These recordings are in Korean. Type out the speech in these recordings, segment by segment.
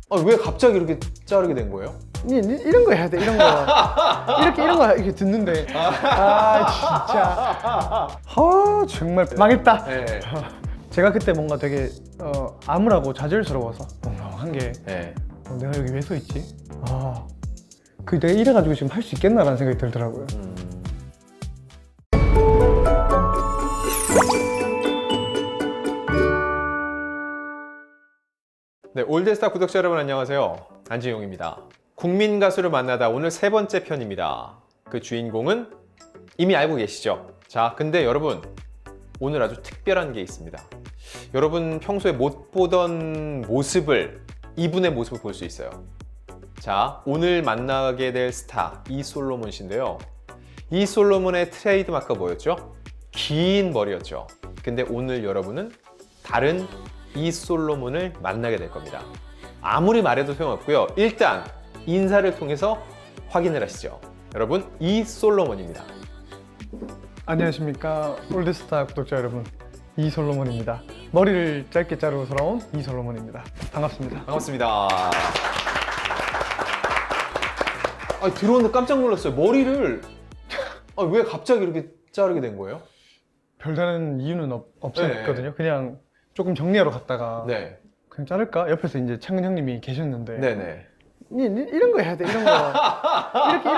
왜 갑자기 이렇게 자르게 된 거예요? 이런 거 해야 돼. 이런 거 이런 거 이렇게 듣는데 진짜 정말 망했다. 네. 제가 그때 뭔가 되게 암울하고 좌절스러워서 멍멍한 게 네. 내가 여기 왜 서 있지? 내가 이래가지고 지금 할 수 있겠나라는 생각이 들더라고요. 네, 올드스타 구독자 여러분 안녕하세요. 안지용입니다. 국민 가수를 만나다 오늘 세 번째 편입니다. 그 주인공은 이미 알고 계시죠? 자, 근데 여러분 오늘 아주 특별한 게 있습니다. 여러분 평소에 못 보던 모습을, 이분의 모습을 볼 수 있어요. 자, 오늘 만나게 될 스타 이솔로몬 씨인데요. 이솔로몬의 트레이드 마크가 뭐였죠? 긴 머리였죠. 근데 오늘 여러분은 다른 이솔로몬을 만나게 될 겁니다. 아무리 말해도 소용없고요. 일단 인사를 통해서 확인을 하시죠. 여러분, 이솔로몬입니다. 안녕하십니까 올드스타 구독자 여러분, 이솔로몬입니다. 머리를 짧게 자르고 돌아온 이솔로몬입니다. 반갑습니다. 반갑습니다. 들어오는데 깜짝 놀랐어요. 머리를 왜 갑자기 이렇게 자르게 된 거예요? 별다른 이유는 없었거든요. 네. 그냥 조금 정리하러 갔다가 네. 그냥 자를까? 옆에서 이제 창근 형님이 계셨는데 네네. 이런 거 해야 돼. 이런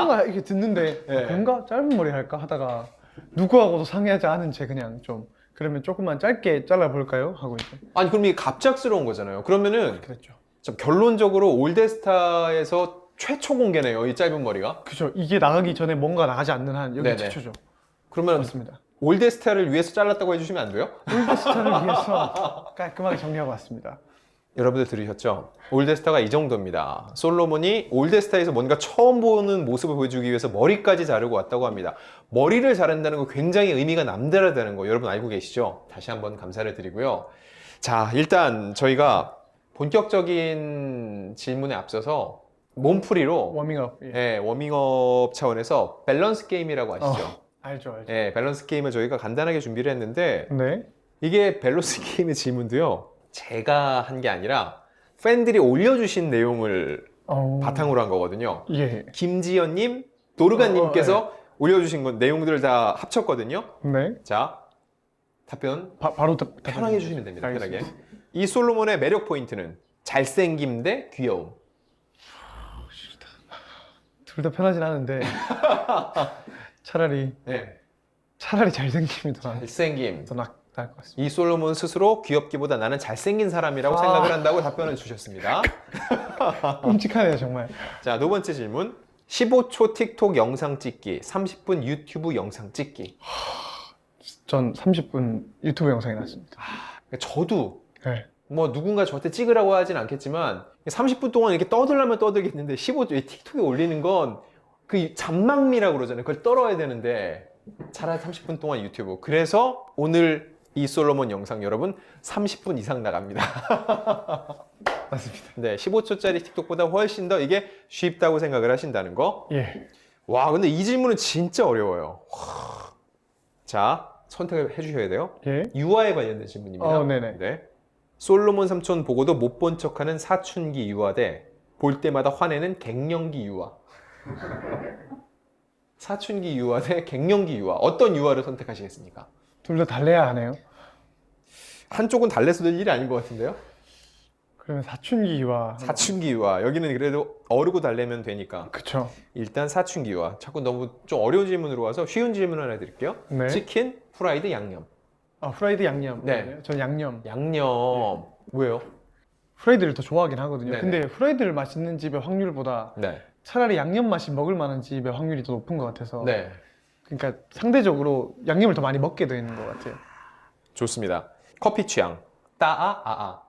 거 이렇게 듣는데 네. 그런가? 짧은 머리 할까 하다가 누구하고도 상의하지 않은 채 그냥 좀 그러면 조금만 짧게 잘라볼까요? 하고 이제 아니 그럼 이게 갑작스러운 거잖아요. 그러면은 그랬죠. 좀 결론적으로 올드스타에서 최초 공개네요. 이 짧은 머리가. 그죠. 이게 나가기 전에 뭔가 나가지 않는 한 여기 네네. 최초죠. 그러면 맞습니다. 올드스타를 위해서 잘랐다고 해주시면 안 돼요? 올드스타를 위해서 깔끔하게 정리하고 왔습니다. 여러분들 들으셨죠? 올드스타가 이 정도입니다. 솔로몬이 올드스타에서 뭔가 처음 보는 모습을 보여주기 위해서 머리까지 자르고 왔다고 합니다. 머리를 자른다는 거 굉장히 의미가 남다르다는 거 여러분 알고 계시죠? 다시 한번 감사를 드리고요. 자, 일단 저희가 본격적인 질문에 앞서서 몸풀이로 워밍업. 워밍업 차원에서 밸런스 게임이라고 아시죠? 알죠. 밸런스 게임을 저희가 간단하게 준비를 했는데 네. 이게 밸런스 게임의 질문도요. 제가 한 게 아니라 팬들이 올려주신 내용을 바탕으로 한 거거든요. 예. 김지연님, 노르가님께서 올려주신 건 내용들을 다 합쳤거든요. 네. 자, 답변 바로 편하게 해주시면 됩니다. 편하게. 알겠습니다. 이 솔로몬의 매력 포인트는 잘생김 대 귀여움. 둘 다 편하진 않은데 차라리 잘생김이 더 잘생김. 나을 것 같습니다. 이 솔로몬 스스로 귀엽기보다 나는 잘생긴 사람이라고 생각을 한다고 답변을 주셨습니다. 끔찍하네요 정말. 자, 두 번째 질문. 15초 틱톡 영상 찍기, 30분 유튜브 영상 찍기. 전 30분 유튜브 영상이 났습니다. 저도 네. 뭐 누군가 저한테 찍으라고 하진 않겠지만 30분 동안 이렇게 떠들려면 떠들겠는데 15초 틱톡에 올리는 건 그 잔망미라고 그러잖아요. 그걸 떨어야 되는데 차라리 30분 동안 유튜브. 그래서 오늘 이 솔로몬 영상 여러분 30분 이상 나갑니다. 맞습니다. 네, 15초짜리 틱톡보다 훨씬 더 이게 쉽다고 생각을 하신다는 거. 예. 와, 근데 이 질문은 진짜 어려워요. 자, 선택을 해주셔야 돼요. 예. 유아에 관련된 질문입니다. 네네. 네. 솔로몬 삼촌 보고도 못 본 척하는 사춘기 유아 대 볼 때마다 화내는 갱년기 유아. 사춘기 유아 대 갱년기 유아. 어떤 유아를 선택하시겠습니까? 둘 다 달래야 하네요. 한쪽은 달래서 될 일이 아닌 것 같은데요? 그러면 사춘기 유아. 사춘기 유아. 여기는 그래도 어르고 달래면 되니까. 그쵸. 일단 사춘기 유아. 자꾸 너무 좀 어려운 질문으로 와서 쉬운 질문 하나 드릴게요. 네. 치킨, 후라이드, 양념. 프라이드 양념. 네. 전 양념. 양념. 왜요? 프라이드를 더 좋아하긴 하거든요. 네네. 근데 프라이드를 맛있는 집의 확률보다 네. 차라리 양념 맛이 먹을 만한 집의 확률이 더 높은 것 같아서. 네. 그러니까 상대적으로 양념을 더 많이 먹게 되는 것 같아요. 좋습니다. 커피 취향. 따아, 아아.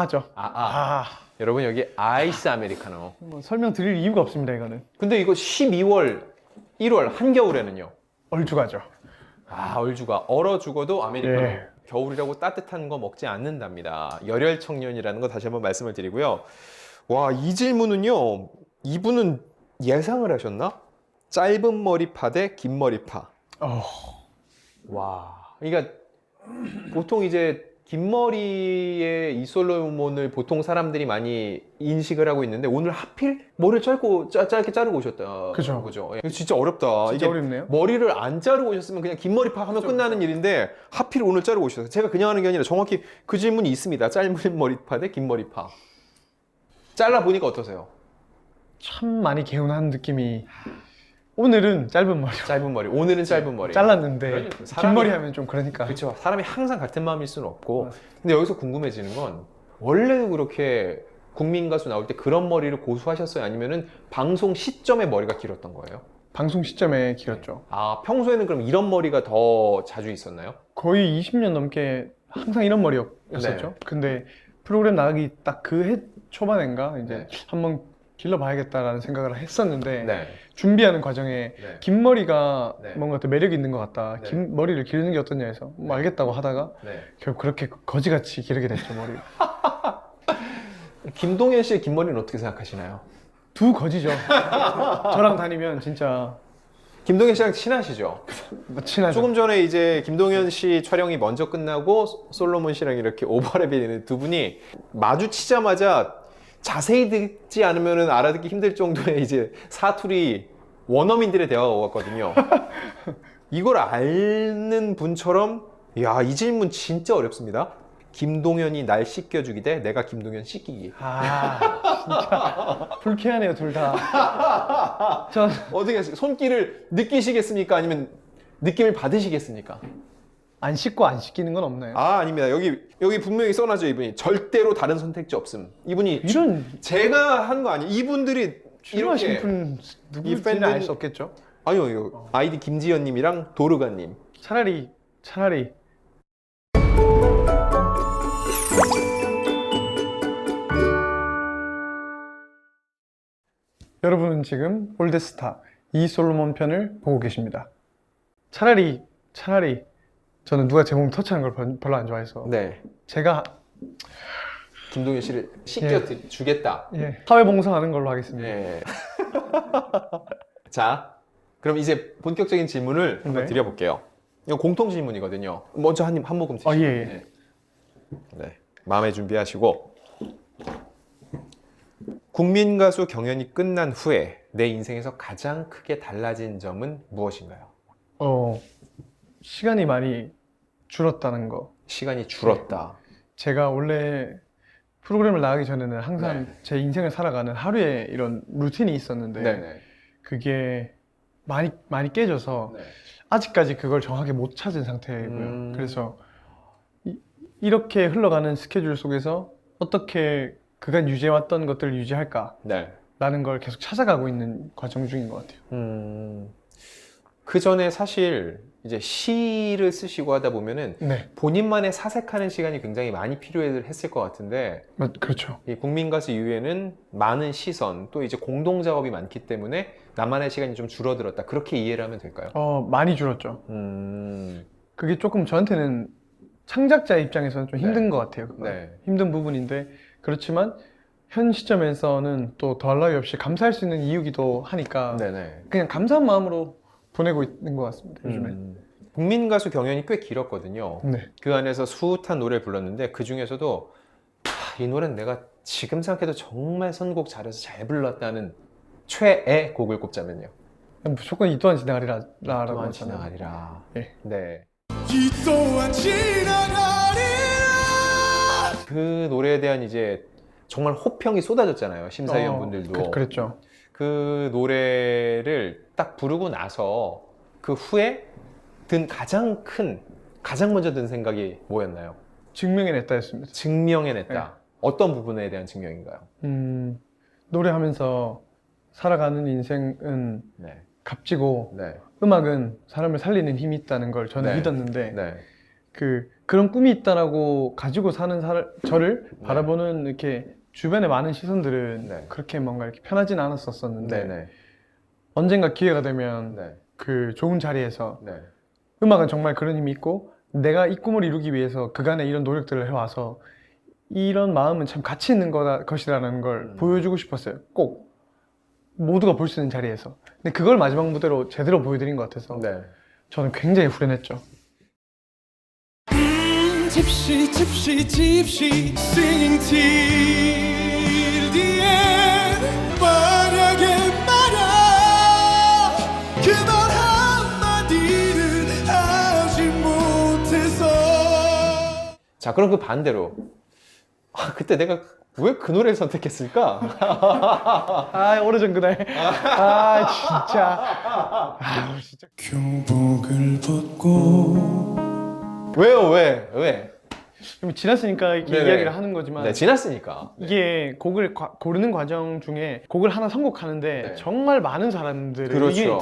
하죠. 아아. 여러분 여기 아이스 아메리카노. 뭐 설명드릴 이유가 없습니다 이거는. 근데 이거 12월, 1월 한겨울에는요. 얼죽하죠. 얼죽아. 얼어 죽어도 아메리카노. 예. 겨울이라고 따뜻한 거 먹지 않는답니다. 열혈 청년이라는 거 다시 한번 말씀을 드리고요. 와, 이 질문은요. 이분은 예상을 하셨나? 짧은 머리파 대 긴 머리파. 와. 그러니까 보통 이제 긴 머리의 이 솔로몬을 보통 사람들이 많이 인식을 하고 있는데 오늘 하필 머리를 짧게 자르고 오셨다. 그죠. 그죠. 예. 진짜 어렵다. 진짜 이게 어렵네요. 머리를 안 자르고 오셨으면 그냥 긴 머리 파 하면 끝나는 일인데 하필 오늘 자르고 오셨어요. 제가 그냥 하는 게 아니라 정확히 그 질문이 있습니다. 짧은 머리파 대 긴 머리파. 잘라 보니까 어떠세요? 참 많이 개운한 느낌이. 오늘은 짧은 머리 짧은 머리. 오늘은 짧은 머리. 잘랐는데 그러니까 긴 사람이- 머리 하면 좀 그러니까. 그렇죠. 사람이 항상 같은 마음일 수는 없고. 근데 여기서 궁금해지는 건 원래는 그렇게 국민 가수 나올 때 그런 머리를 고수하셨어요? 아니면은 방송 시점에 머리가 길었던 거예요? 방송 시점에 길었죠. 아, 평소에는 그럼 이런 머리가 더 자주 있었나요? 거의 20년 넘게 항상 이런 머리였었죠. 네. 근데 프로그램 나가기 딱 그 해 초반인가 이제 네. 한번 길러봐야겠다라는 생각을 했었는데 네. 준비하는 과정에 네. 긴 머리가 네. 뭔가 더 매력이 있는 것 같다. 네. 긴 머리를 기르는 게 어떠냐 해서 뭐 알겠다고 하다가 네. 결국 그렇게 거지같이 기르게 됐죠, 머리. 김동현 씨의 긴 머리는 어떻게 생각하시나요? 두 거지죠. 저랑 다니면 진짜 김동현 씨랑 친하시죠? 친하죠. 조금 전에 이제 김동현 씨 촬영이 먼저 끝나고 솔로몬 씨랑 이렇게 오버랩이 되는 두 분이 마주치자마자 자세히 듣지 않으면 알아듣기 힘들 정도의 이제 사투리 원어민들의 대화가 오갔거든요. 이걸 아는 분처럼 야, 이 질문 진짜 어렵습니다. 김동현이 날 씻겨주기 대 내가 김동현 씻기기. 진짜 불쾌하네요, 둘 다. 전 어떻게 하세요? 손길을 느끼시겠습니까? 아니면 느낌을 받으시겠습니까? 안 씻고 안 씻기는 건 없나요? 아, 아닙니다. 여기 분명히 써놔죠, 이분이. 절대로 다른 선택지 없음. 이분이 이런 제가 한 거 아니에요. 이분들이 싫어하시는 이렇게 분 이 누구인지는 팬들- 알 수 없겠죠. 아니요, 이거 아이디 김지연님이랑 도르가님. 차라리 여러분은 지금 올드스타 이솔로몬 편을 보고 계십니다. 차라리 저는 누가 제 몸 터치하는 걸 별로 안 좋아해서 네, 제가 김동현 씨를 씻겨 주겠다. 사회 봉사하는 걸로 하겠습니다. 네. 자, 그럼 이제 본격적인 질문을 한번 네. 드려볼게요. 이거 공통 질문이거든요. 먼저 한 모금 드시죠. 예. 네. 네, 마음에 준비하시고. 국민 가수 경연이 끝난 후에 내 인생에서 가장 크게 달라진 점은 무엇인가요? 시간이 많이 줄었다는 거. 시간이 줄었다. 제가 원래 프로그램을 나가기 전에는 항상 네. 제 인생을 살아가는 하루에 이런 루틴이 있었는데 네네. 그게 많이 깨져서 네. 아직까지 그걸 정확하게 못 찾은 상태고요. 그래서 이렇게 흘러가는 스케줄 속에서 어떻게 그간 유지해왔던 것들을 유지할까라는 네. 걸 계속 찾아가고 있는 과정 중인 것 같아요. 그 전에 사실 이제 시를 쓰시고 하다 보면은 네, 본인만의 사색하는 시간이 굉장히 많이 필요했을 것 같은데 그렇죠. 이 국민 가수 이후에는 많은 시선 또 이제 공동 작업이 많기 때문에 나만의 시간이 좀 줄어들었다. 그렇게 이해를 하면 될까요? 많이 줄었죠. 그게 조금 저한테는 창작자 입장에서는 좀 힘든 것 같아요. 네. 힘든 부분인데 그렇지만 현 시점에서는 또 더할 나위 없이 감사할 수 있는 이유기도 하니까 네네. 그냥 감사한 마음으로 보내고 있는 것 같습니다. 요즘에. 국민 가수 경연이 꽤 길었거든요. 네. 그 안에서 수 노래를 불렀는데 그 중에서도 이 노래는 내가 지금 생각해도 정말 선곡 잘해서 잘 불렀다는 최애 곡을 꼽자면요. 무조건 이 또한 지나가리라라고 또한 하잖아요. 지나가리라. 네. 네. 이 또한 지나가리라. 그 노래에 대한 이제 정말 호평이 쏟아졌잖아요. 심사위원분들도. 그랬죠. 그 노래를 딱 부르고 나서 그 후에 든 가장 먼저 든 생각이 뭐였나요? 증명해냈다였습니다. 증명해냈다. 네. 어떤 부분에 대한 증명인가요? 노래하면서 살아가는 인생은 네. 값지고 네. 음악은 사람을 살리는 힘이 있다는 걸 저는 네. 믿었는데 네. 그런 꿈이 있다라고 가지고 사는 저를 네. 바라보는 이렇게 주변의 많은 시선들은 네. 그렇게 뭔가 이렇게 편하진 않았었었는데 네. 언젠가 기회가 되면 네. 그 좋은 자리에서 네. 음악은 정말 그런 힘이 있고 내가 이 꿈을 이루기 위해서 그간의 이런 노력들을 해와서 이런 마음은 참 가치 있는 것이라는 걸 보여주고 싶었어요. 꼭 모두가 볼 수 있는 자리에서. 근데 그걸 마지막 무대로 제대로 보여드린 것 같아서 네. 저는 굉장히 후련했죠. tipsy, tipsy, tipsy, singing till the end. 만약에 말야 그 말 한마디를 하지 못해서. 자, 그럼 그 반대로 그때 내가 왜 그 노래를 선택했을까? 아, 오래전 그날. 아, 진짜. 아, 진짜. 교복을 벗고 왜요? 왜? 좀 지났으니까 이렇게 네네. 이야기를 하는 거지만 네, 지났으니까. 이게 곡을 고르는 과정 중에 곡을 하나 선곡하는데 네. 정말 많은 사람들의 그렇죠. 의견이 네네.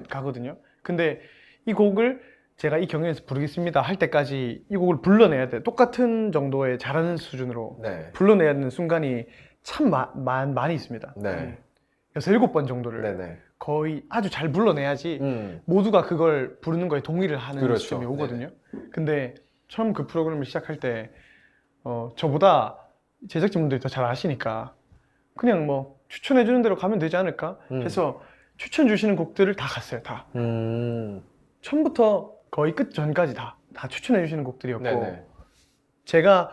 들어가거든요. 근데 이 곡을 제가 이 경연에서 부르겠습니다 할 때까지 이 곡을 불러내야 돼. 똑같은 정도의 잘하는 수준으로 네. 불러내야 되는 순간이 참 많이 있습니다. 네. 6-7번 정도를 네네. 거의 아주 잘 불러내야지 음. 모두가 그걸 부르는 거에 동의를 하는 그렇죠. 시점이 오거든요. 근데 처음 그 프로그램을 시작할 때 저보다 제작진분들이 더 잘 아시니까 그냥 뭐 추천해 주는 대로 가면 되지 않을까 해서 추천 주시는 곡들을 다 갔어요. 다 처음부터 거의 끝 전까지 다 추천해 주시는 곡들이었고 네네. 제가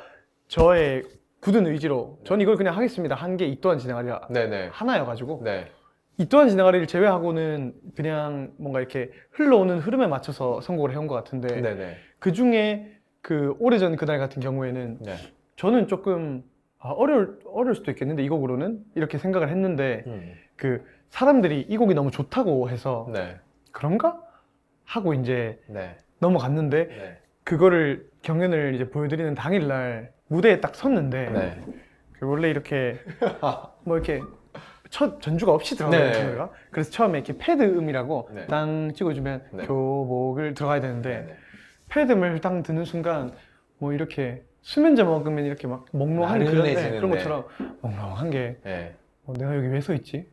저의 굳은 의지로 전 이걸 그냥 하겠습니다 한 게 이 또한 지나가리가 네네. 하나여가지고 네. 이 또한 지나가리를 제외하고는 그냥 뭔가 이렇게 흘러오는 흐름에 맞춰서 선곡을 해온 것 같은데 네네. 그 중에 그 오래전 그날 같은 경우에는 네. 저는 조금 어려울 수도 있겠는데 이 곡으로는 이렇게 생각을 했는데 그 사람들이 이 곡이 너무 좋다고 해서 네. 그런가? 하고 이제 네. 넘어갔는데 네. 그거를 경연을 이제 보여드리는 당일날 무대에 딱 섰는데 네. 그 원래 이렇게 뭐 이렇게 첫 전주가 없이 들어가요 네. 노래가. 그래서 처음에 이렇게 패드 음이라고 네. 땅 찍어주면 네. 교복을 들어가야 되는데 네. 패드 음을 딱 듣는 순간 뭐 이렇게 수면제 먹으면 이렇게 막 몽롱한 그런, 나른해지는데. 그런 것처럼 몽롱한 게 네. 내가 여기 왜 서 있지?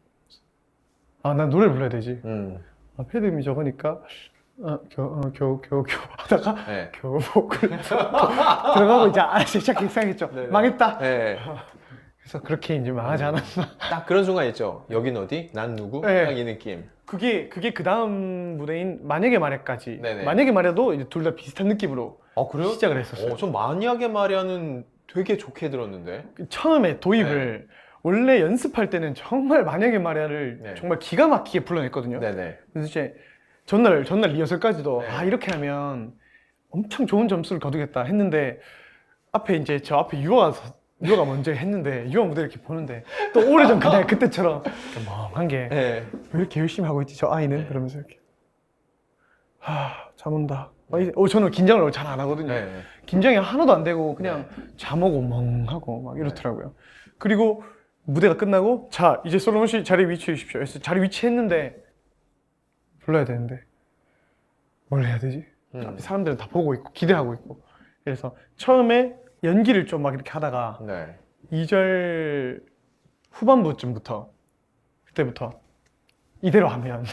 아, 난 노래를 불러야 되지. 패드 음이 저거니까 하다가 네. 교복을 들어가고 이제 시작 이상했죠. 네네. 망했다. 네. 그래서 그렇게 이제 망하지 않았나. 딱 그런 순간 있죠. 여긴 어디? 난 누구? 네. 딱 이 느낌. 그게 그 다음 무대인 만약에 말야까지. 네네. 만약에 말야도 이제 둘 다 비슷한 느낌으로 그래요? 시작을 했었어요. 좀 만약에 말야는 되게 좋게 들었는데. 처음에 도입을 원래 연습할 때는 정말 만약에 말야를 네. 정말 기가 막히게 불러냈거든요. 네네. 그래서 이제 전날 리허설까지도 네. 이렇게 하면 엄청 좋은 점수를 거두겠다 했는데 앞에 이제 저 앞에 유아가 먼저 했는데 유아 무대 이렇게 보는데 또 오래전 그때처럼 이렇게 멍한 게 왜 네. 이렇게 열심히 하고 있지 저 아이는 그러면서 이렇게 잠 온다. 저는 긴장을 잘 안 하거든요. 네. 긴장이 하나도 안 되고 그냥 잠 오고 멍하고 막 이렇더라고요. 그리고 무대가 끝나고 자 이제 솔로몬 씨 자리 위치해 주십시오. 그래서 자리 위치했는데 불러야 되는데 뭘 해야 되지? 사람들은 다 보고 있고 기대하고 있고 그래서 처음에 연기를 좀 막 이렇게 하다가 네. 2절 후반부쯤부터 그때부터 이대로 하면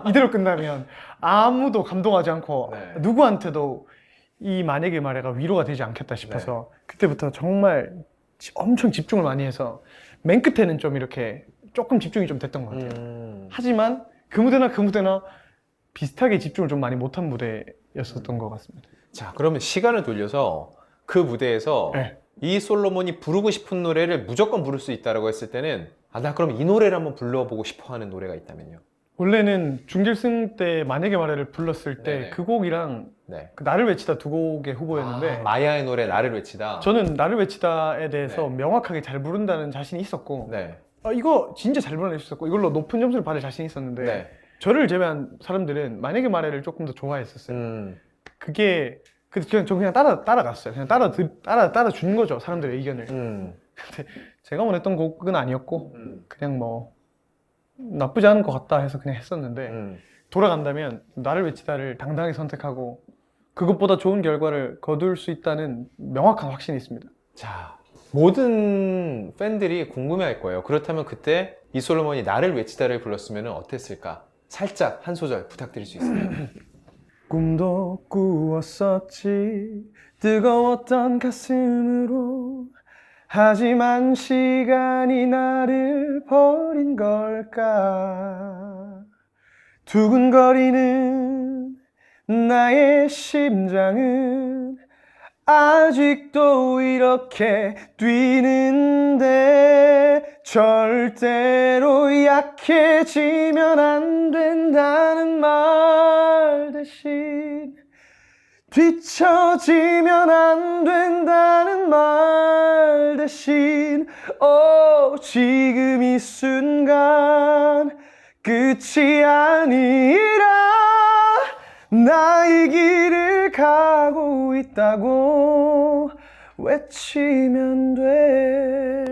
이대로 끝나면 아무도 감동하지 않고 네. 누구한테도 이 만약에 말야가 위로가 되지 않겠다 싶어서 그때부터 정말 엄청 집중을 많이 해서 맨 끝에는 좀 이렇게 조금 집중이 좀 됐던 것 같아요. 하지만 그 무대나 비슷하게 집중을 좀 많이 못한 무대였었던 것 같습니다. 자, 그러면 시간을 돌려서 그 무대에서 네. 이 솔로몬이 부르고 싶은 노래를 무조건 부를 수 있다라고 했을 때는 나 그럼 이 노래를 한번 불러보고 싶어 하는 노래가 있다면요? 원래는 준결승 때 만약에 말야를 불렀을 때 네네. 그 곡이랑 네. 그 나를 외치다 두 곡의 후보였는데 마야의 노래 나를 외치다. 저는 나를 외치다에 대해서 네. 명확하게 잘 부른다는 자신이 있었고 네. 이거 진짜 잘 불러낼 수 있었고 이걸로 높은 점수를 받을 자신이 있었는데 네. 저를 제외한 사람들은 만약에 말야를 조금 더 좋아했었어요. 그게 그냥 따라갔어요. 그냥 따라준 거죠. 사람들의 의견을. 근데 제가 원했던 곡은 아니었고 그냥 뭐 나쁘지 않은 것 같다 해서 그냥 했었는데 돌아간다면 나를 외치다를 당당하게 선택하고 그것보다 좋은 결과를 거둘 수 있다는 명확한 확신이 있습니다. 자, 모든 팬들이 궁금해할 거예요. 그렇다면 그때 이 솔로몬이 나를 외치다를 불렀으면 어땠을까? 살짝 한 소절 부탁드릴 수 있을까요? 꿈도 꾸었었지 뜨거웠던 가슴으로 하지만 시간이 나를 버린 걸까 두근거리는 나의 심장은 아직도 이렇게 뛰는데 절대로 약해지면 안 된다는 말 대신 뒤처지면 안 된다는 말 대신 지금 이 순간 끝이 아니라 나의 길을 가고 있다고 외치면 돼.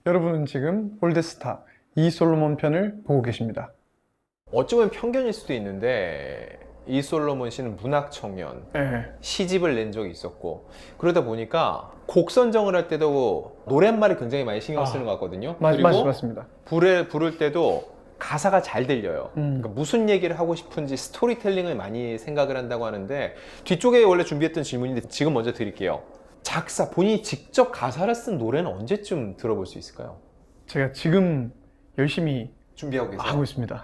여러분은 지금 올드스타 이솔로몬 편을 보고 계십니다. 어쩌면 편견일 수도 있는데 이솔로몬 씨는 문학 청년, 네. 시집을 낸 적이 있었고 그러다 보니까 곡 선정을 할 때도 노랫말을 굉장히 많이 신경 쓰는 것 같거든요. 그리고 맞습니다. 부를 때도 가사가 잘 들려요. 음. 그러니까 무슨 얘기를 하고 싶은지 스토리텔링을 많이 생각을 한다고 하는데 뒤쪽에 원래 준비했던 질문인데 지금 먼저 드릴게요. 작사, 본인이 직접 가사를 쓴 노래는 언제쯤 들어볼 수 있을까요? 제가 지금 열심히 준비하고 계세요? 하고 있습니다.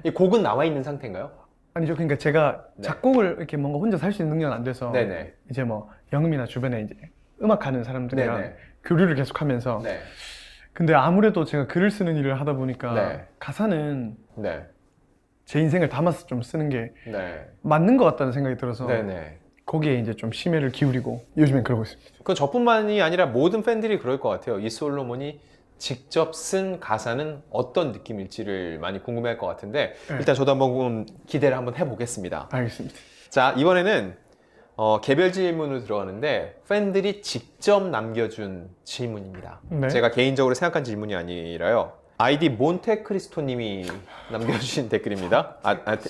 이 곡은 나와 있는 상태인가요? 아니죠. 그러니까 제가 네. 작곡을 이렇게 뭔가 혼자 살 수 있는 능력은 안 돼서 네네. 이제 뭐 영음이나 주변에 이제 음악하는 사람들이랑 네네. 교류를 계속하면서 네. 근데 아무래도 제가 글을 쓰는 일을 하다 보니까 네. 가사는 네. 제 인생을 담아서 좀 쓰는 게 네. 맞는 것 같다는 생각이 들어서 네네. 거기에 이제 좀 심혈을 기울이고 요즘엔 그러고 있습니다. 그건 저뿐만이 아니라 모든 팬들이 그럴 것 같아요. 이솔로몬이 직접 쓴 가사는 어떤 느낌일지를 많이 궁금해할 것 같은데 네. 일단 저도 한번 기대를 한번 해보겠습니다. 알겠습니다. 자, 이번에는 개별 질문으로 들어가는데 팬들이 직접 남겨준 질문입니다. 네. 제가 개인적으로 생각한 질문이 아니라요. 아이디 몬테크리스토님이 남겨주신 댓글입니다.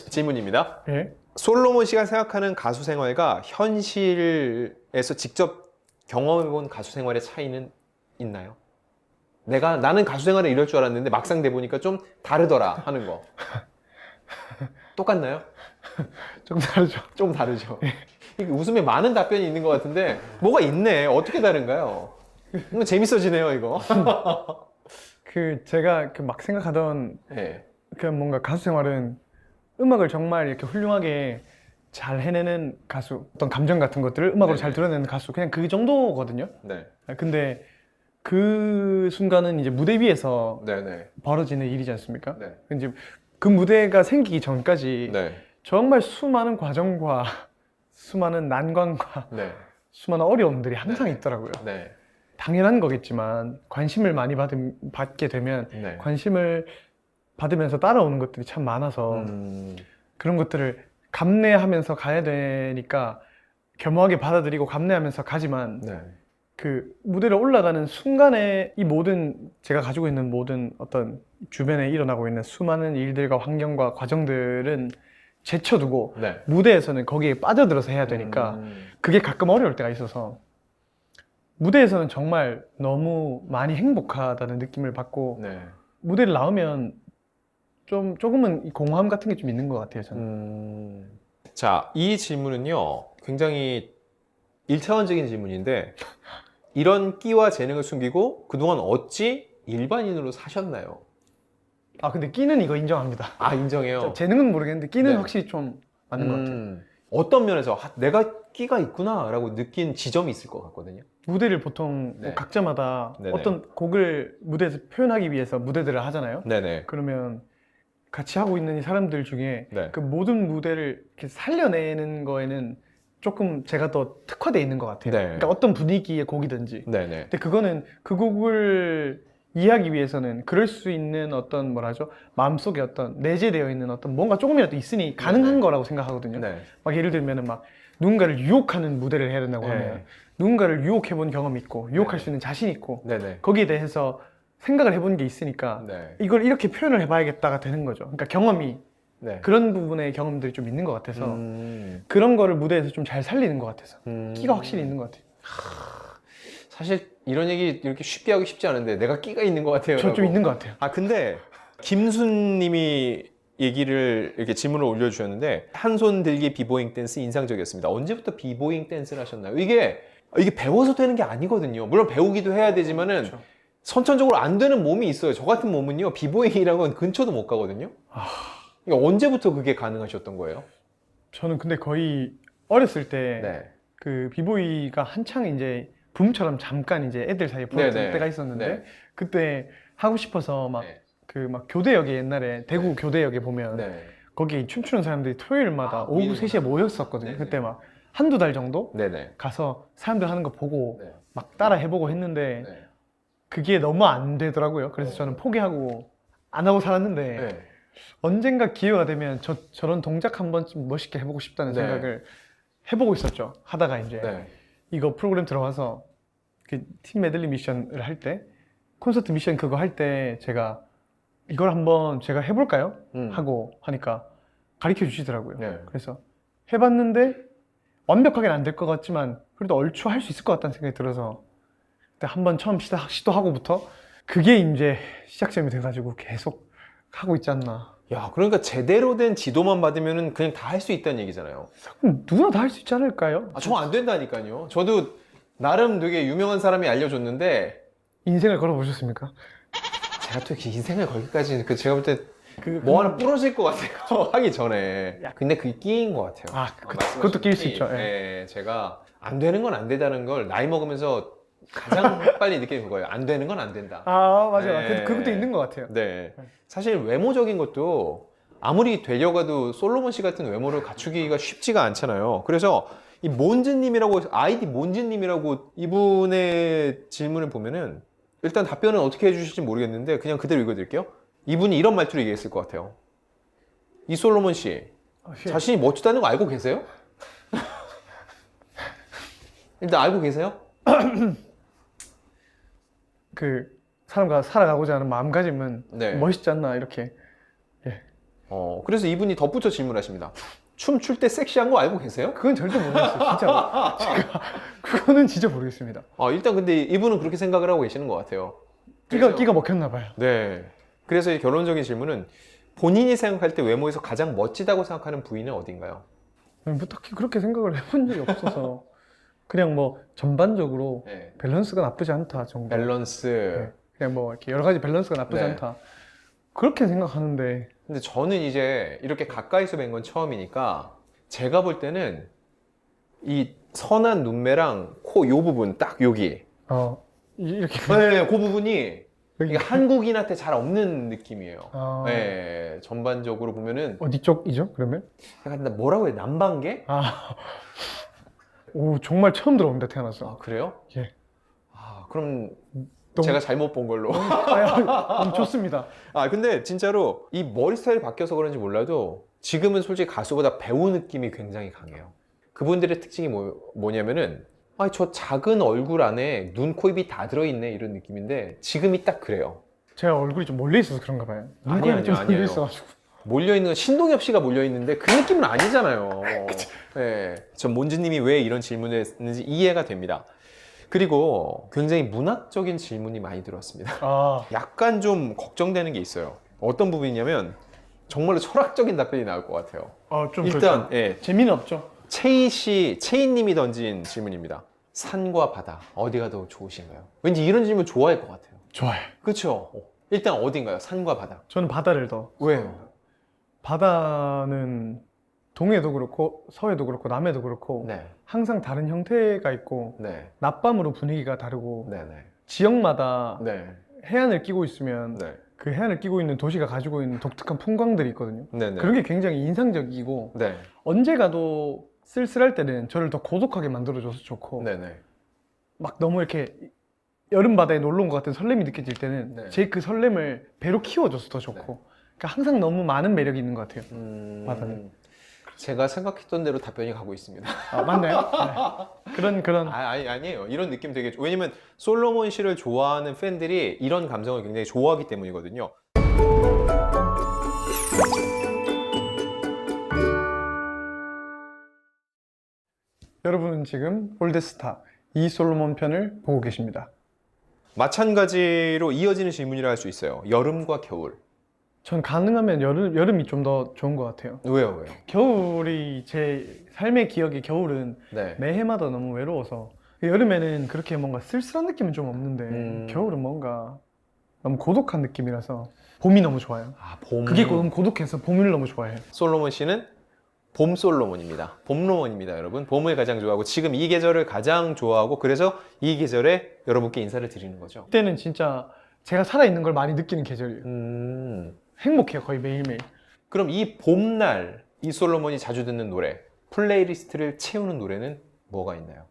질문입니다. 예? 솔로몬 씨가 생각하는 가수 생활과 현실에서 직접 경험해본 가수 생활의 차이는 있나요? 나는 가수 생활을 이럴 줄 알았는데 막상 돼 보니까 좀 다르더라 하는 거. 똑같나요? 조금 다르죠. 좀 다르죠. 이게 웃음에 많은 답변이 있는 것 같은데 뭐가 있네. 어떻게 다른가요? 재밌어지네요 이거. 제가 막 생각하던 네. 뭔가 가수 생활은 음악을 정말 이렇게 훌륭하게 잘 해내는 가수, 어떤 감정 같은 것들을 음악으로 네네. 잘 드러내는 가수, 그냥 그 정도거든요. 네. 근데 그 순간은 이제 무대 위에서 네네. 벌어지는 일이지 않습니까? 네. 이제 그 무대가 생기기 전까지 네. 정말 수많은 과정과 수많은 난관과 네. 수많은 어려움들이 항상 네. 있더라고요. 네. 당연한 거겠지만 관심을 많이 받게 되면 네. 관심을 받으면서 따라오는 것들이 참 많아서 그런 것들을 감내하면서 가야 되니까 겸허하게 받아들이고 감내하면서 가지만 네. 그 무대를 올라가는 순간에 이 모든 제가 가지고 있는 모든 어떤 주변에 일어나고 있는 수많은 일들과 환경과 과정들은 제쳐두고 네. 무대에서는 거기에 빠져들어서 해야 되니까 그게 가끔 어려울 때가 있어서 무대에서는 정말 너무 많이 행복하다는 느낌을 받고 네. 무대를 나오면 조금은 이 공허함 같은 게 좀 있는 것 같아요, 저는. 자, 이 질문은요, 굉장히 일차원적인 질문인데, 이런 끼와 재능을 숨기고 그동안 어찌 일반인으로 사셨나요? 근데 끼는 이거 인정합니다. 아, 인정해요. 재능은 모르겠는데 끼는 네. 확실히 좀 맞는 것 같아요. 어떤 면에서 내가 끼가 있구나 라고 느낀 지점이 있을 것 같거든요. 무대를 보통 네. 각자마다 네네. 어떤 곡을 무대에서 표현하기 위해서 무대들을 하잖아요. 네네. 그러면 같이 하고 있는 이 사람들 중에 네. 그 모든 무대를 이렇게 살려내는 거에는 조금 제가 더 특화되어 있는 것 같아요. 네. 그러니까 어떤 분위기의 곡이든지. 네네. 근데 그거는 그 곡을 이해하기 위해서는 그럴 수 있는 어떤 뭐라죠? 마음속에 어떤 내재되어 있는 어떤 뭔가 조금이라도 있으니 가능한 네네. 거라고 생각하거든요. 네. 막 예를 들면은 막 누군가를 유혹하는 무대를 해야 된다고 네. 하면 누군가를 유혹해본 경험이 있고 유혹할 네. 수 있는 자신이 있고 네네. 거기에 대해서 생각을 해본 게 있으니까 네. 이걸 이렇게 표현을 해봐야겠다가 되는 거죠. 그러니까 경험이 네. 그런 부분의 경험들이 좀 있는 것 같아서 음. 그런 거를 무대에서 좀 잘 살리는 것 같아서 끼가 확실히 있는 것 같아요. 사실 이런 얘기 이렇게 쉽게 하기 쉽지 않은데 내가 끼가 있는 것 같아요. 저 좀 있는 것 같아요. 근데 김순님이 얘기를 이렇게 질문을 올려주셨는데 한 손 들기 비보잉 댄스 인상적이었습니다. 언제부터 비보잉 댄스를 하셨나요? 이게 배워서 되는 게 아니거든요. 물론 배우기도 해야 되지만은 그렇죠. 선천적으로 안 되는 몸이 있어요. 저 같은 몸은요, 비보잉이라는 건 근처도 못 가거든요. 그러니까 언제부터 그게 가능하셨던 거예요? 저는 근데 거의 어렸을 때 네. 그 비보이가 한창 이제 붐처럼 잠깐 이제 애들 사이에 불었던 네네. 때가 있었는데 네. 그때 하고 싶어서 막 네. 그 막 교대역에 옛날에 대구 교대역에 보면 네. 거기 춤추는 사람들이 토요일마다 오후 모이는구나. 3시에 모였었거든요. 네네. 그때 막 한두 달 정도 네네. 가서 사람들 하는 거 보고 네. 막 따라 해보고 했는데 네. 그게 너무 안 되더라고요. 그래서 저는 포기하고 안 하고 살았는데 네. 언젠가 기회가 되면 저런 동작 한 번쯤 멋있게 해보고 싶다는 네. 생각을 해보고 있었죠. 하다가 이제 네. 이거 프로그램 들어와서 그 팀 메들리 미션을 할 때 콘서트 미션 그거 할 때 제가 이걸 한번 제가 해볼까요? 하고 하니까 가르쳐 주시더라고요. 네. 그래서 해봤는데 완벽하게는 안 될 것 같지만 그래도 얼추 할 수 있을 것 같다는 생각이 들어서 그때 한번 처음 시도하고부터 그게 이제 시작점이 돼가지고 계속 하고 있지 않나. 야, 그러니까 제대로 된 지도만 받으면 그냥 다 할 수 있다는 얘기잖아요. 그럼 누구나 다 할 수 있지 않을까요? 아, 저 안 된다니까요. 저도 나름 되게 유명한 사람이 알려줬는데 인생을 걸어보셨습니까? 제가 또 이렇게 인생을 걸기까지는 제가 볼 때 뭐 하나 부러질 것 같아요. 하기 전에. 근데 그게 끼인 것 같아요. 말씀하신 그것도 끼일 수 끼. 있죠. 예. 네, 제가 안 되는 건 안 된다는 걸 나이 먹으면서 가장 빨리 느끼는 거예요. 안 되는 건 안 된다. 아 맞아요. 네. 그것도 있는 것 같아요. 네. 사실 외모적인 것도 아무리 되려가도 솔로몬 씨 같은 외모를 갖추기가 쉽지가 않잖아요. 그래서 이 몬즈님이라고 아이디 몬즈님이라고 이분의 질문을 보면은 일단 답변은 어떻게 해주실지 모르겠는데 그냥 그대로 읽어드릴게요. 이분이 이런 말투로 얘기했을 것 같아요. 이 솔로몬 씨 자신이 멋지다는 거 알고 계세요? 일단 알고 계세요? 그 사람과 살아가고자 하는 마음가짐은 네. 멋있지 않나 이렇게. 그래서 이분이 덧붙여 질문하십니다. 춤 출 때 섹시한 거 알고 계세요? 그건 절대 모르겠어요. 진짜 제가 그거는 진짜 모르겠습니다. 일단 근데 이분은 그렇게 생각을 하고 계시는 것 같아요. 끼가 먹혔나 봐요. 네. 그래서 이 결론적인 질문은 본인이 생각할 때 외모에서 가장 멋지다고 생각하는 부위는 어딘가요? 뭐 딱히 그렇게 생각을 해본 적이 없어서 그냥 뭐 전반적으로 네. 밸런스가 나쁘지 않다 정도. 밸런스. 네. 그냥 뭐 이렇게 여러 가지 밸런스가 나쁘지 네. 않다. 그렇게 생각하는데 근데 저는 이제 이렇게 가까이서 뵌 건 처음이니까 제가 볼 때는 이 선한 눈매랑 코 요 부분 딱 여기 이렇게 네, 그 부분이 여기 이게 한국인한테 잘 없는 느낌이에요. 아. 네, 전반적으로 보면은 어디 쪽이죠? 그러면? 약간 뭐라고 해야 돼? 남방계? 오 정말 처음 들어봅니다 태어나서. 그래요? 예. 그럼 너무- 제가 잘못 본 걸로. 너무 좋습니다. 근데 진짜로 이 머리 스타일이 바뀌어서 그런지 몰라도 지금은 솔직히 가수보다 배우 느낌이 굉장히 강해요. 그분들의 특징이 뭐냐면은 저 작은 얼굴 안에 눈, 코, 입이 다 들어있네 이런 느낌인데 지금이 딱 그래요. 제가 얼굴이 좀 멀리 있어서 그런가 봐요. 아니에요, 눈코입이 좀 아니에요. 멀리 있어가지고. 몰려있는 건 신동엽 씨가 몰려있는데 그 느낌은 아니잖아요. 네, 전 몬즈님이 왜 이런 질문을 했는지 이해가 됩니다. 그리고 굉장히 문학적인 질문이 많이 들어왔습니다. 약간 좀 걱정되는 게 있어요. 어떤 부분이냐면 정말로 철학적인 답변이 나올 것 같아요. 좀 일단 그렇죠. 예, 재미는 없죠. 체이님이 던진 질문입니다. 산과 바다 어디가 더 좋으신가요? 왠지 이런 질문 좋아할 것 같아요. 좋아요. 그렇죠? 일단 어딘가요? 산과 바다. 저는 바다를 더. 왜요? 바다는 동해도 그렇고 서해도 그렇고 남해도 그렇고 네, 항상 다른 형태가 있고 네, 낮밤으로 분위기가 다르고 네, 네, 지역마다 네, 해안을 끼고 있으면 네, 그 해안을 끼고 있는 도시가 가지고 있는 독특한 풍광들이 있거든요. 네, 네. 그런 게 굉장히 인상적이고 네, 언제 가도 쓸쓸할 때는 저를 더 고독하게 만들어줘서 좋고 네, 네. 막 너무 이렇게 여름 바다에 놀러 온 것 같은 설렘이 느껴질 때는 네. 제 그 설렘을 배로 키워줘서 더 좋고 그러니까 항상 너무 많은 매력이 있는 것 같아요. 바다는. 제가 생각했던 대로 답변이 가고 있습니다. 맞나요? 네. 그런 아니에요. 이런 느낌 되게 왜냐면 솔로몬 씨를 좋아하는 팬들이 이런 감성을 굉장히 좋아하기 때문이거든요. 여러분은 지금 올드스타 이솔로몬 편을 보고 계십니다. 마찬가지로 이어지는 질문이라 할 수 있어요. 여름과 겨울. 전 가능하면 여름이 좀 더 좋은 것 같아요. 왜요? 겨울이 제 삶의 기억의 겨울은 네. 매해마다 너무 외로워서 여름에는 그렇게 뭔가 쓸쓸한 느낌은 좀 없는데 겨울은 뭔가 너무 고독한 느낌이라서 봄이 너무 좋아요. 아, 봄. 그게 너무 고독해서 봄을 너무 좋아해요. 솔로몬 씨는 봄 솔로몬입니다. 봄로몬입니다, 여러분. 봄을 가장 좋아하고 지금 이 계절을 가장 좋아하고 그래서 이 계절에 여러분께 인사를 드리는 거죠. 그때는 진짜 제가 살아있는 걸 많이 느끼는 계절이에요. 행복해요, 거의 매일매일. 그럼 이 봄날 이 솔로몬이 자주 듣는 노래, 플레이리스트를 채우는 노래는 뭐가 있나요?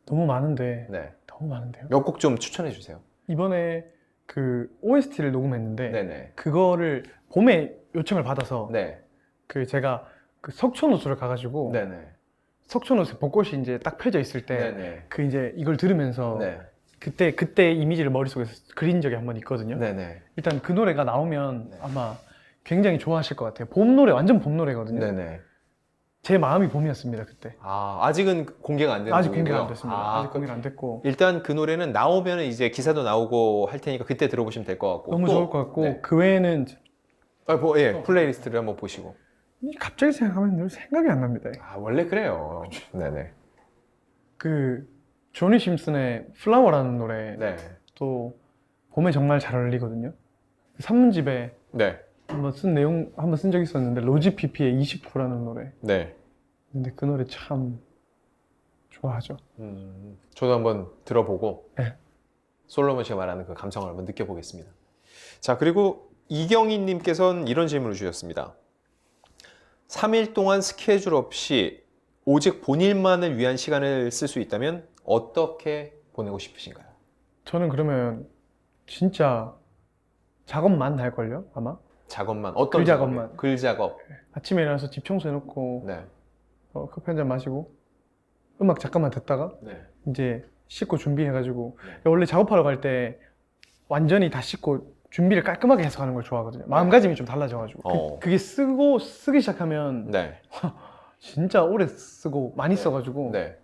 너무 많은데 네. 너무 많은데요. 몇 곡 좀 추천해 주세요. 이번에 그 OST를 녹음했는데 네네. 그거를 봄에 요청을 받아서 네. 그 제가 그 석촌호수를 가가지고 네네. 석촌호수에 벚꽃이 이제 딱 펴져 있을 때 네네. 그 이제 이걸 들으면서 네. 그때 이미지를 머릿속에서 그린 적이 한 번 있거든요. 네네. 일단 그 노래가 나오면 네. 아마 굉장히 좋아하실 것 같아요. 봄 노래, 완전 봄 노래거든요. 네네. 제 마음이 봄이었습니다, 그때. 아, 아직은 공개가 안 되는 아직 곡이고요. 공개가 안 됐습니다. 아, 아직 공개가 안 됐고. 일단 그 노래는 나오면 이제 기사도 나오고 할 테니까 그때 들어보시면 될 것 같고. 너무 또, 좋을 것 같고, 네. 그 외에는 예, 플레이리스트를 한번 보시고. 갑자기 생각하면 늘 생각이 안 납니다. 아, 원래 그래요. 네네. 그 조니 심슨의 플라워라는 노래 네. 또 봄에 정말 잘 어울리거든요. 산문집에 네. 한번 쓴 적이 있었는데 로지 피피의 29라는 노래. 네. 근데 그 노래 참 좋아하죠. 저도 한번 들어보고 네. 솔로몬 씨가 말하는 그 감성을 한번 느껴보겠습니다. 자, 그리고 이경희 님께서는 이런 질문을 주셨습니다. 3일 동안 스케줄 없이 오직 본인만을 위한 시간을 쓸 수 있다면 어떻게 보내고 싶으신가요? 저는 그러면 진짜 작업만 할걸요, 아마? 작업만, 어떤 글 작업만. 작업이요? 글 작업. 아침에 일어나서 집 청소해놓고 네. 커피 한 잔 마시고 음악 잠깐만 듣다가 네. 이제 씻고 준비해가지고 네. 원래 작업하러 갈 때 완전히 다 씻고 준비를 깔끔하게 해서 가는 걸 좋아하거든요. 마음가짐이 좀 달라져가지고 그게 쓰기 시작하면 네. 진짜 오래 쓰고 많이 네. 써가지고 네.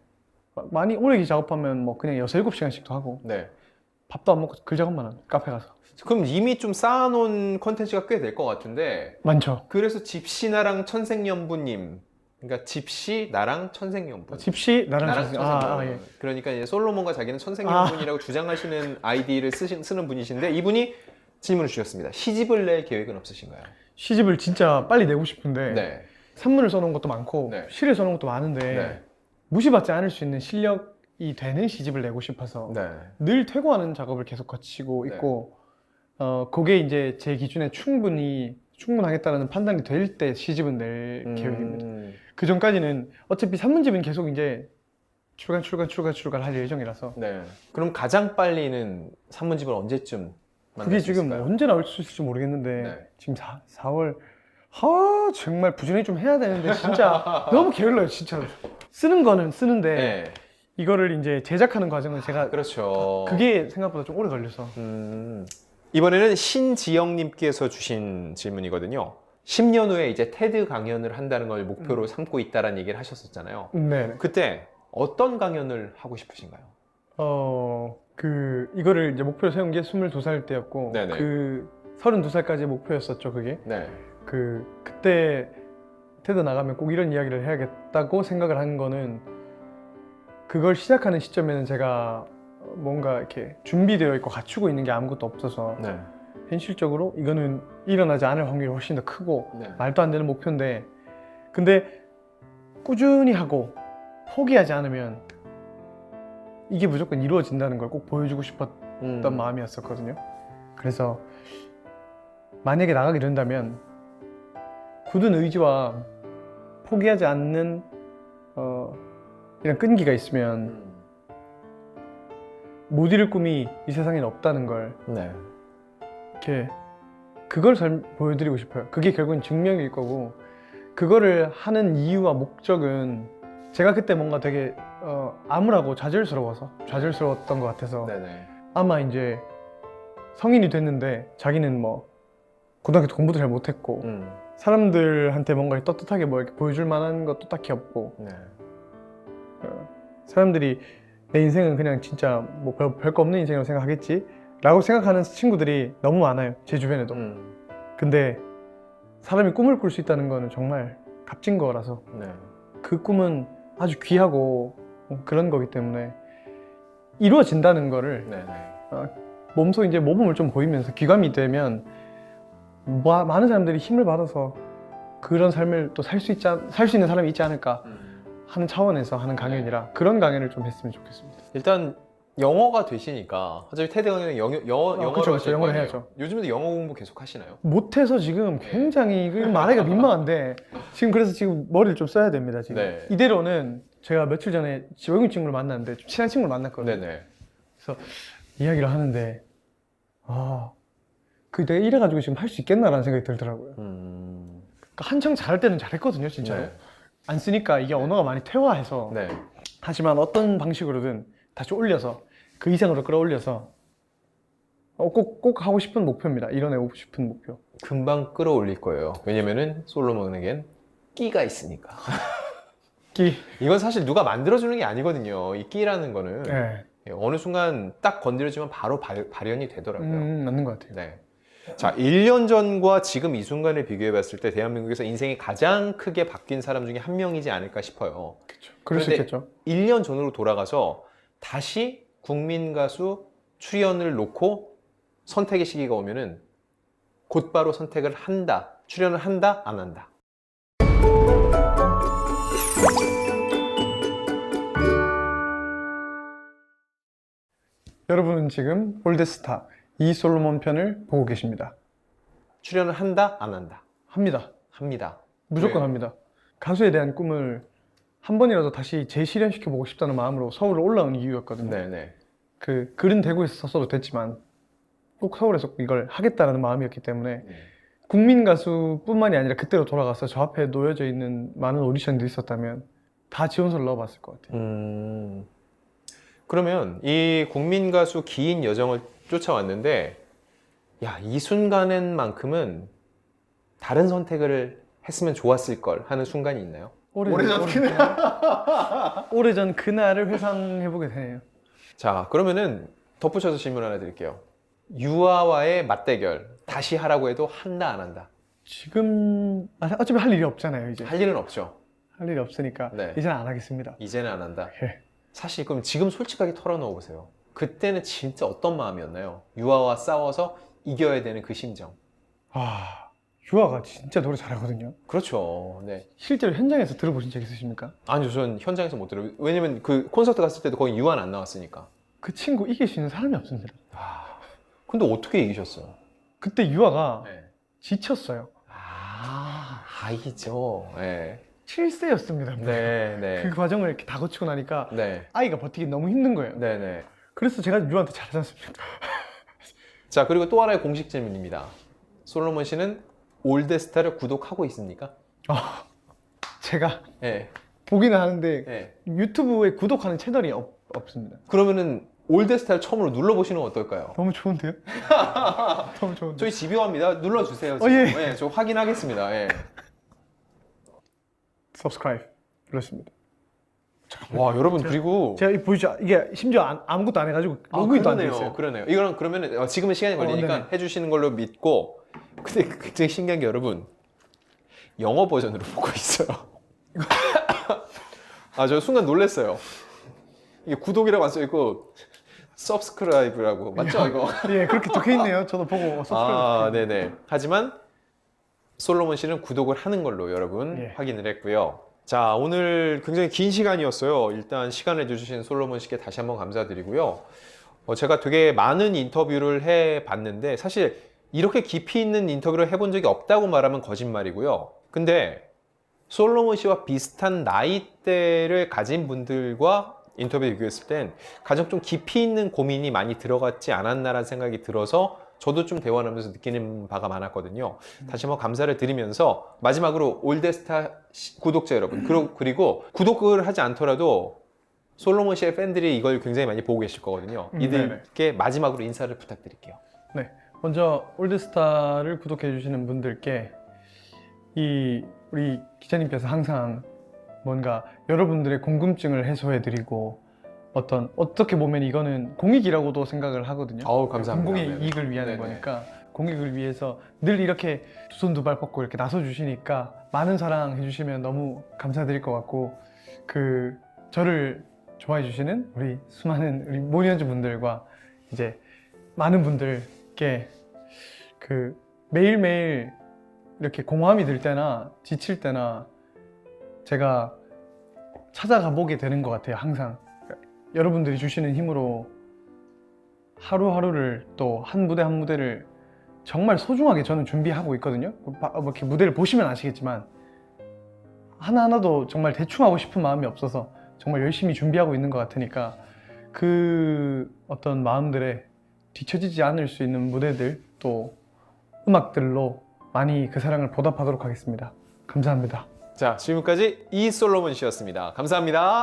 많이 오래 작업하면 뭐 그냥 6, 7시간씩도 하고 네. 밥도 안 먹고 글 작업만 하는 카페 가서. 그럼 이미 좀 쌓아놓은 컨텐츠가 꽤 될 것 같은데 많죠. 그래서 집시 나랑 천생연분님 그러니까 집시 나랑 천생연분 집시 나랑 나랑 천생- 천생연분 예. 그러니까 이제 솔로몬과 자기는 천생연분이라고 주장하시는 아이디를 쓰는 분이신데 이분이 질문을 주셨습니다. 시집을 낼 계획은 없으신가요? 시집을 진짜 빨리 내고 싶은데 네. 산문을 써놓은 것도 많고 네. 시를 써놓은 것도 많은데 네. 무시받지 않을 수 있는 실력이 되는 시집을 내고 싶어서 네. 늘 퇴고하는 작업을 계속 거치고 네. 있고 그게 이제 제 기준에 충분하겠다는 판단이 될 때 시집은 낼 계획입니다. 그 전까지는 어차피 산문집은 계속 이제 출간 할 예정이라서 네. 그럼 가장 빨리는 산문집을 언제쯤 만날 그게 수 지금 있을까요? 언제 나올 수 있을지 모르겠는데 네. 지금 4월 정말 부지런히 좀 해야 되는데 진짜 너무 게을러요 진짜로. 쓰는 거는 쓰는데 네. 이거를 이제 제작하는 과정은 제가 그렇죠. 그게 생각보다 좀 오래 걸려서 이번에는 신지영님께서 주신 질문이거든요. 10년 후에 이제 테드 강연을 한다는 걸 목표로 삼고 있다라는 얘기를 하셨었잖아요. 네. 그때 어떤 강연을 하고 싶으신가요? 이거를 이제 목표로 세운 게 22살 때였고 네네. 그 32살까지의 목표였었죠 그게. 네. 그때 테드 나가면 꼭 이런 이야기를 해야겠다고 생각을 한 거는 그걸 시작하는 시점에는 제가 뭔가 이렇게 준비되어 있고 갖추고 있는 게 아무것도 없어서 네. 현실적으로 이거는 일어나지 않을 확률이 훨씬 더 크고 네. 말도 안 되는 목표인데 근데 꾸준히 하고 포기하지 않으면 이게 무조건 이루어진다는 걸 꼭 보여주고 싶었던 마음이었었거든요. 그래서 만약에 나가게 된다면 굳은 의지와 포기하지 않는 이런 끈기가 있으면 못 이룰 꿈이 이 세상에는 없다는 걸 네. 이렇게 그걸 보여드리고 싶어요. 그게 결국은 증명일 거고 그거를 하는 이유와 목적은 제가 그때 뭔가 되게 암울하고 좌절스러웠던 것 같아서 네네. 아마 이제 성인이 됐는데 자기는 뭐 고등학교 때 공부도 잘 못했고 사람들한테 뭔가 떳떳하게 뭐 이렇게 보여줄 만한 것도 딱히 없고 네. 사람들이 내 인생은 그냥 진짜 뭐 별거 없는 인생이라고 생각하겠지 라고 생각하는 친구들이 너무 많아요 제 주변에도. 근데 사람이 꿈을 꿀 수 있다는 거는 정말 값진 거라서 네. 그 꿈은 아주 귀하고 그런 거기 때문에 이루어진다는 거를 네네. 몸소 이제 모범을 좀 보이면서 귀감이 되면 많은 사람들이 힘을 받아서 그런 삶을 또 살 수 있는 사람이 있지 않을까 하는 차원에서 하는 강연이라 그런 강연을 좀 했으면 좋겠습니다. 일단 영어가 되시니까 어차피 테드 강연은 영어로 그쵸, 하실 영어로 거 아니에요? 해야죠. 요즘에도 영어 공부 계속 하시나요? 못해서 지금 굉장히 이거 말하기가 민망한데 지금 그래서 지금 머리를 좀 써야 됩니다. 지금 네. 이대로는 제가 며칠 전에 외국인 친구를 만났는데 좀 친한 친구를 만났거든요. 네네. 그래서 이야기를 하는데 내가 이래가지고 지금 할 수 있겠나라는 생각이 들더라고요. 그러니까 한창 잘할 때는 잘했거든요, 진짜로. 네. 안 쓰니까 이게 언어가 많이 퇴화해서 네. 하지만 어떤 방식으로든 다시 올려서 그 이상으로 끌어올려서 꼭 하고 싶은 목표입니다. 이뤄내고 싶은 목표. 금방 끌어올릴 거예요. 왜냐면은 솔로몬에겐 끼가 있으니까. 이건 사실 누가 만들어주는 게 아니거든요. 이 끼라는 거는 네. 어느 순간 딱 건드려지면 바로 발현이 되더라고요. 맞는 것 같아요. 네. 자, 1년 전과 지금 이 순간을 비교해 봤을 때 대한민국에서 인생이 가장 크게 바뀐 사람 중에 한 명이지 않을까 싶어요. 그렇죠. 그럴 수 그런데 있겠죠. 1년 전으로 돌아가서 다시 국민 가수 출연을 놓고 선택의 시기가 오면은 곧바로 선택을 한다. 출연을 한다, 안 한다. 여러분은 지금 올드스타 이솔로몬 편을 보고 계십니다. 출연을 한다, 안 한다. 합니다. 합니다. 무조건 왜요? 합니다. 가수에 대한 꿈을 한 번이라도 다시 재실현시켜 보고 싶다는 마음으로 서울로 올라온 이유였거든요. 네네. 그 글은 대구에서 썼어도 됐지만 꼭 서울에서 이걸 하겠다는 마음이었기 때문에 국민 가수뿐만이 아니라 그때로 돌아가서 저 앞에 놓여져 있는 많은 오디션들이 있었다면 다 지원서를 넣어봤을 것 같아요. 그러면 이 국민 가수 긴 여정을 쫓아왔는데, 야, 이 순간엔만큼은 다른 선택을 했으면 좋았을 걸 하는 순간이 있나요? 오래전 그날을 회상해보게 되네요. 자, 그러면은 덧붙여서 질문 하나 드릴게요. 유아와의 맞대결 다시 하라고 해도 한다, 안 한다? 지금 어차피 할 일이 없잖아요. 이제 할 일은 없죠. 할 일이 없으니까 네. 이제는 안 하겠습니다. 이제는 안 한다. 예. 사실 그럼 지금 솔직하게 털어놓어 보세요. 그때는 진짜 어떤 마음이었나요? 유아와 싸워서 이겨야 되는 그 심정. 유아가 진짜 노래 잘하거든요. 그렇죠. 네. 실제로 현장에서 들어보신 적 있으십니까? 아니요, 전 현장에서 못 들어요. 왜냐면 그 콘서트 갔을 때도 거기 유아는 안 나왔으니까. 그 친구 이길 수 있는 사람이 없습니다. 근데 어떻게 이기셨어요? 그때 유아가 네. 지쳤어요. 아이죠. 네. 7세였습니다. 네, 네. 그 과정을 이렇게 다 거치고 나니까 네. 아이가 버티기 너무 힘든 거예요. 네, 네. 그래서 제가 유아한테 잘하지 않습니까? 자, 그리고 또 하나의 공식 질문입니다. 솔로몬 씨는 올드스타를 구독하고 있습니까? 제가 네. 보기는 하는데 네. 유튜브에 구독하는 채널이 없습니다. 그러면은 올드스타를 처음으로 눌러보시는 건 어떨까요? 너무 좋은데요? 너무 좋은데. 저희 집요합니다. 눌러주세요. 지금. 예. 네, 저 확인하겠습니다. 예. subscribe 눌렀습니다. 와, 여러분, 그리고. 제가 보이죠? 이게 심지어 아무것도 안 해가지고 로그인도 안 돼 있어요. 그러네요. 이거는 그러면 지금은 시간이 걸리니까 네네. 해주시는 걸로 믿고. 근데 굉장히 신기한 게 여러분, 영어 버전으로 보고 있어요. 저 순간 놀랐어요. 이게 구독이라고 안 써있고, subscribe라고. 맞죠, 이거? 예, 그렇게 적혀 있네요. 저도 보고 subscribe. 네네. 하지만 솔로몬 씨는 구독을 하는 걸로 여러분 예. 확인을 했고요. 자, 오늘 굉장히 긴 시간이었어요. 일단 시간을 내주신 솔로몬 씨께 다시 한번 감사드리고요. 제가 되게 많은 인터뷰를 해봤는데 사실 이렇게 깊이 있는 인터뷰를 해본 적이 없다고 말하면 거짓말이고요. 근데 솔로몬 씨와 비슷한 나이대를 가진 분들과 인터뷰 비교했을 땐 가장 좀 깊이 있는 고민이 많이 들어갔지 않았나라는 생각이 들어서 저도 좀 대화를 하면서 느끼는 바가 많았거든요. 다시 한번 감사를 드리면서 마지막으로 올드스타 구독자 여러분, 그리고 구독을 하지 않더라도 솔로몬 씨의 팬들이 이걸 굉장히 많이 보고 계실 거거든요. 이들께 마지막으로 인사를 부탁드릴게요. 네, 먼저 올드스타를 구독해 주시는 분들께 우리 기자님께서 항상 뭔가 여러분들의 궁금증을 해소해 드리고 어떻게 보면 이거는 공익이라고도 생각을 하거든요. 감사합니다. 공공의 네네. 이익을 위한 네네. 거니까 공익을 위해서 늘 이렇게 두 손 두 발 뻗고 이렇게 나서 주시니까 많은 사랑 해주시면 너무 감사드릴 것 같고 저를 좋아해 주시는 우리 수많은 우리 모니언즈 분들과 이제 많은 분들께 그 매일매일 이렇게 공허함이 들 때나 지칠 때나 제가 찾아가 보게 되는 것 같아요. 항상 여러분들이 주시는 힘으로 하루하루를 또 한 무대 한 무대를 정말 소중하게 저는 준비하고 있거든요. 이렇게 무대를 보시면 아시겠지만 하나하나도 정말 대충 하고 싶은 마음이 없어서 정말 열심히 준비하고 있는 것 같으니까 그 어떤 마음들에 뒤처지지 않을 수 있는 무대들 또 음악들로 많이 그 사랑을 보답하도록 하겠습니다. 감사합니다. 자, 지금까지 이솔로몬 씨였습니다. 감사합니다.